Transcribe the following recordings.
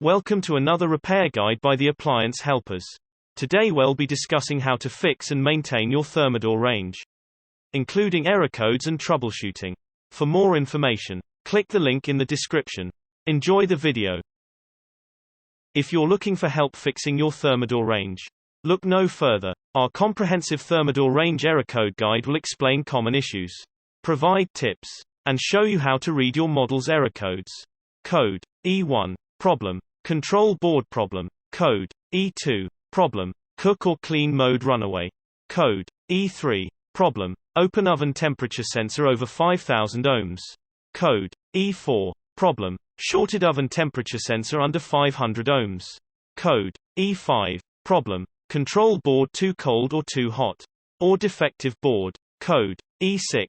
Welcome to another repair guide by the Appliance Helpers. Today we'll be discussing how to fix and maintain your Thermador range, including error codes and troubleshooting. For more information, click the link in the description. Enjoy the video. If you're looking for help fixing your Thermador range, look no further. Our comprehensive Thermador range error code guide will explain common issues, provide tips, and show you how to read your model's error codes. Code E1 problem. Control board problem. Code E2 problem. Cook or clean mode runaway. Code E3 problem. Open oven temperature sensor over 5000 ohms. Code E4 problem. Shorted oven temperature sensor under 500 ohms. Code E5 problem. Control board too cold or too hot, or defective board. Code E6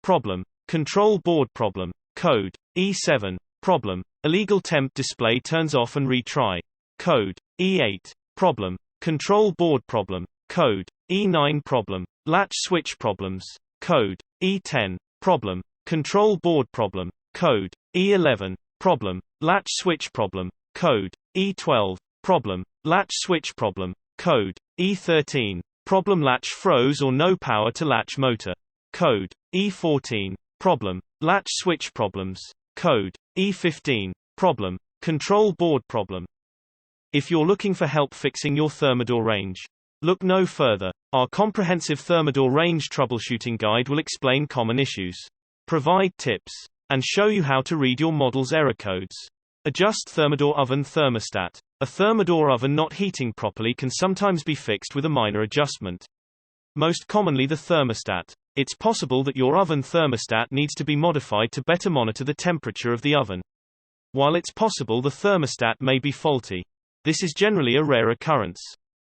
problem. Control board problem. Code E7 problem. Illegal temp display turns off and retry. Code E8 problem. Control board problem. Code E9 problem. Latch switch problems. Code E10 problem. Control board problem. Code E11 problem. Latch switch problem. Code E12 problem. Latch switch problem. Code E13 problem. Latch froze or no power to latch motor. Code E14 problem. Latch switch problems. Code E15 problem. Control board problem. If you're looking for help fixing your Thermador range, look no further. Our comprehensive Thermador range troubleshooting guide will explain common issues, provide tips, and show you how to read your model's error codes. Adjust Thermador oven thermostat. A Thermador oven not heating properly can sometimes be fixed with a minor adjustment. Most commonly the thermostat. It's possible that your oven thermostat needs to be modified to better monitor the temperature of the oven. While it's possible the thermostat may be faulty, this is generally a rare occurrence.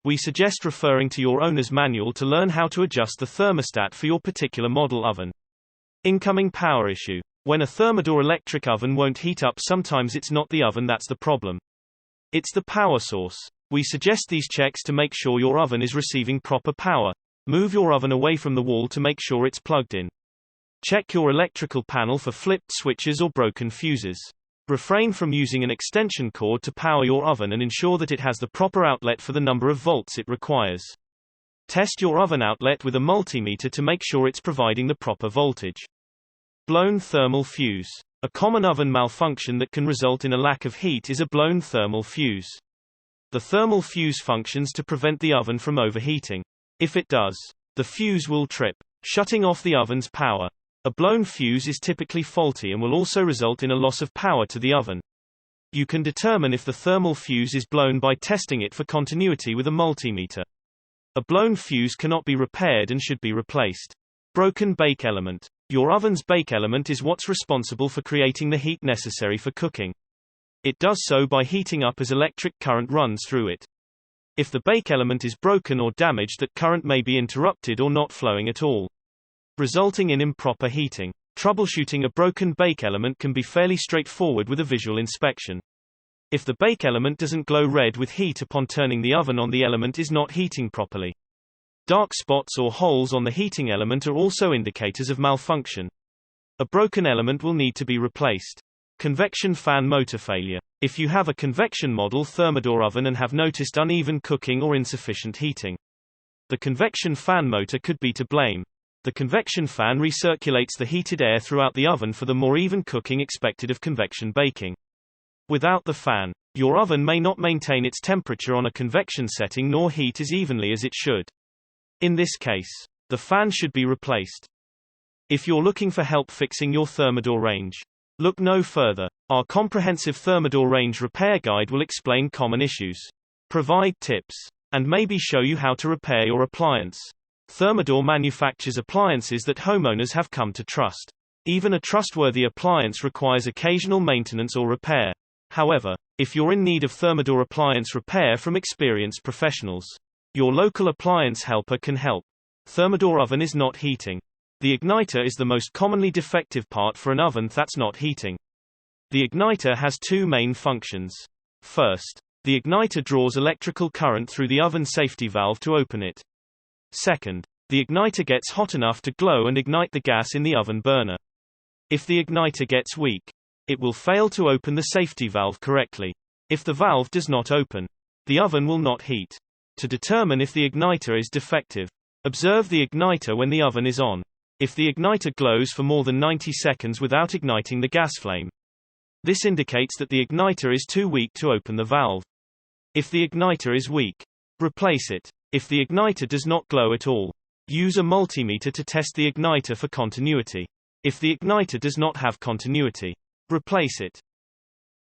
We suggest referring to your owner's manual to learn how to adjust the thermostat for your particular model oven. Incoming power issue. When a Thermador electric oven won't heat up, sometimes it's not the oven that's the problem. It's the power source. We suggest these checks to make sure your oven is receiving proper power. Move your oven away from the wall to make sure it's plugged in. Check your electrical panel for flipped switches or broken fuses. Refrain from using an extension cord to power your oven and ensure that it has the proper outlet for the number of volts it requires. Test your oven outlet with a multimeter to make sure it's providing the proper voltage. Blown thermal fuse. A common oven malfunction that can result in a lack of heat is a blown thermal fuse. The thermal fuse functions to prevent the oven from overheating. If it does, the fuse will trip, shutting off the oven's power. A blown fuse is typically faulty and will also result in a loss of power to the oven. You can determine if the thermal fuse is blown by testing it for continuity with a multimeter. A blown fuse cannot be repaired and should be replaced. Broken bake element. Your oven's bake element is what's responsible for creating the heat necessary for cooking. It does so by heating up as electric current runs through it. If the bake element is broken or damaged, that current may be interrupted or not flowing at all, resulting in improper heating. Troubleshooting a broken bake element can be fairly straightforward with a visual inspection. If the bake element doesn't glow red with heat upon turning the oven on, the element is not heating properly. Dark spots or holes on the heating element are also indicators of malfunction. A broken element will need to be replaced. Convection fan motor failure. If you have a convection model Thermador oven and have noticed uneven cooking or insufficient heating, the convection fan motor could be to blame. The convection fan recirculates the heated air throughout the oven for the more even cooking expected of convection baking. Without the fan, your oven may not maintain its temperature on a convection setting nor heat as evenly as it should. In this case, the fan should be replaced. If you're looking for help fixing your Thermador range, look no further. Our comprehensive Thermador range repair guide will explain common issues, provide tips, and maybe show you how to repair your appliance. Thermador manufactures appliances that homeowners have come to trust. Even a trustworthy appliance requires occasional maintenance or repair. However, if you're in need of Thermador appliance repair from experienced professionals, your local appliance helper can help. Thermador oven is not heating. The igniter is the most commonly defective part for an oven that's not heating. The igniter has two main functions. First, the igniter draws electrical current through the oven safety valve to open it. Second, the igniter gets hot enough to glow and ignite the gas in the oven burner. If the igniter gets weak, it will fail to open the safety valve correctly. If the valve does not open, the oven will not heat. To determine if the igniter is defective, observe the igniter when the oven is on. If the igniter glows for more than 90 seconds without igniting the gas flame, this indicates that the igniter is too weak to open the valve. If the igniter is weak, replace it. If the igniter does not glow at all, use a multimeter to test the igniter for continuity. If the igniter does not have continuity, replace it.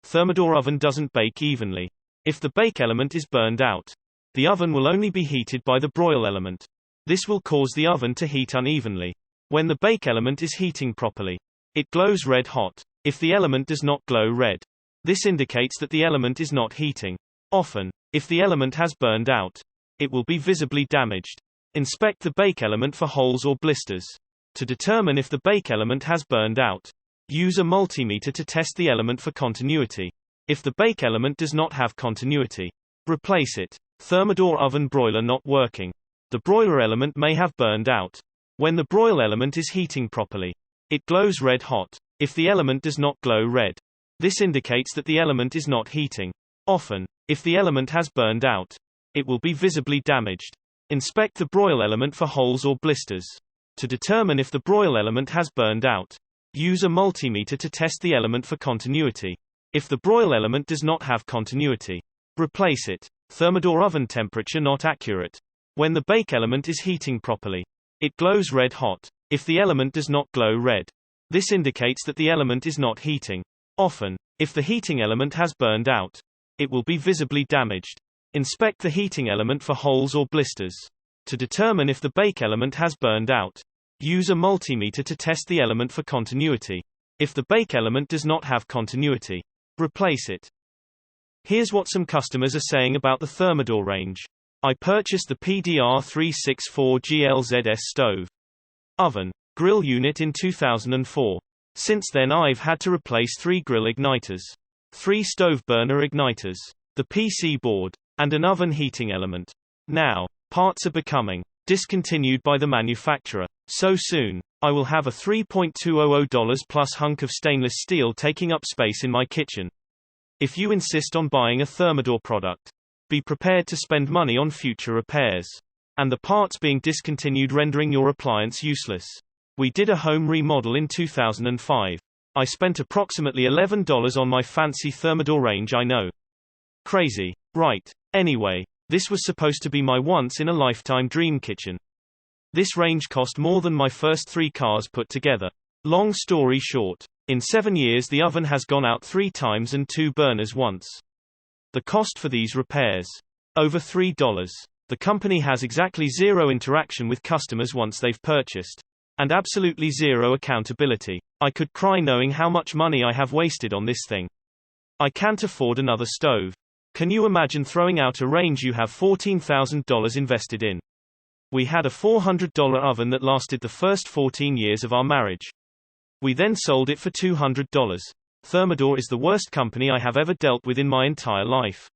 Thermador oven doesn't bake evenly. If the bake element is burned out, the oven will only be heated by the broil element. This will cause the oven to heat unevenly. When the bake element is heating properly, it glows red hot. If the element does not glow red, this indicates that the element is not heating. Often, if the element has burned out, it will be visibly damaged. Inspect the bake element for holes or blisters. To determine if the bake element has burned out, use a multimeter to test the element for continuity. If the bake element does not have continuity, replace it. Thermador oven broiler not working. The broiler element may have burned out. When the broil element is heating properly, it glows red hot. If the element does not glow red, this indicates that the element is not heating. Often, if the element has burned out, it will be visibly damaged. Inspect the broil element for holes or blisters. To determine if the broil element has burned out, use a multimeter to test the element for continuity. If the broil element does not have continuity, replace it. Thermador oven temperature not accurate. When the bake element is heating properly, it glows red hot. If the element does not glow red, this indicates that the element is not heating. Often, if the heating element has burned out, it will be visibly damaged. Inspect the heating element for holes or blisters. To determine if the bake element has burned out, use a multimeter to test the element for continuity. If the bake element does not have continuity, replace it. Here's what some customers are saying about the Thermador range. I purchased the PDR364GLZS stove, oven, grill unit in 2004. Since then I've had to replace 3 grill igniters, 3 stove burner igniters, the PC board, and an oven heating element. Now, parts are becoming discontinued by the manufacturer. So soon, I will have a $3.200 plus hunk of stainless steel taking up space in my kitchen. If you insist on buying a Thermador product, be prepared to spend money on future repairs, and the parts being discontinued rendering your appliance useless. We did a home remodel in 2005. I spent approximately $11 on my fancy Thermador range. I know. Crazy, right? Anyway, this was supposed to be my once-in-a-lifetime dream kitchen. This range cost more than my first 3 cars put together. Long story short, in 7 years the oven has gone out 3 times and 2 burners once. The cost for these repairs? Over $3. The company has exactly zero interaction with customers once they've purchased. And absolutely zero accountability. I could cry knowing how much money I have wasted on this thing. I can't afford another stove. Can you imagine throwing out a range you have $14,000 invested in? We had a $400 oven that lasted the first 14 years of our marriage. We then sold it for $200. Thermador is the worst company I have ever dealt with in my entire life.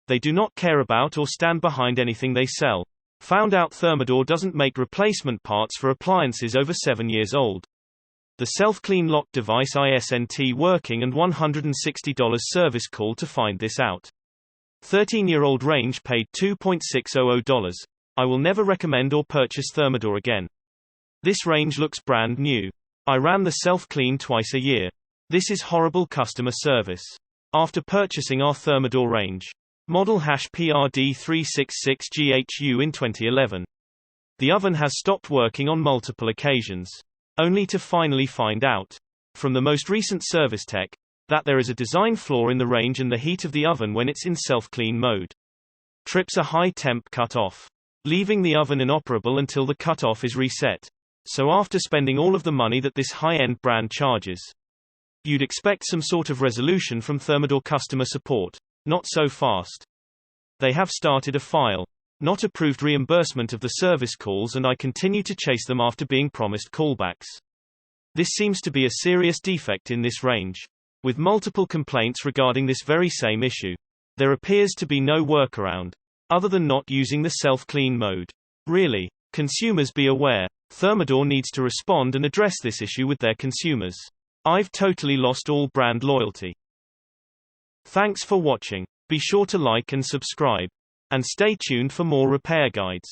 They do not care about or stand behind anything they sell. Found out Thermador doesn't make replacement parts for appliances over 7 years old. The self-clean lock device isn't working and $160 service call to find this out. 13-year-old range paid $2.600. I will never recommend or purchase Thermador again. This range looks brand new. I ran the self-clean twice a year. This is horrible customer service. After purchasing our Thermador range, model #PRD366GHU in 2011, the oven has stopped working on multiple occasions, only to finally find out, from the most recent service tech, that there is a design flaw in the range and the heat of the oven when it's in self-clean mode. Trips a high temp cut-off, leaving the oven inoperable until the cut-off is reset. So after spending all of the money that this high-end brand charges, you'd expect some sort of resolution from Thermador customer support. Not so fast. They have started a file. Not approved reimbursement of the service calls, and I continue to chase them after being promised callbacks. This seems to be a serious defect in this range. With multiple complaints regarding this very same issue, there appears to be no workaround, other than not using the self-clean mode. Really, consumers be aware. Thermador needs to respond and address this issue with their consumers. I've totally lost all brand loyalty. Thanks for watching. Be sure to like and subscribe. And stay tuned for more repair guides.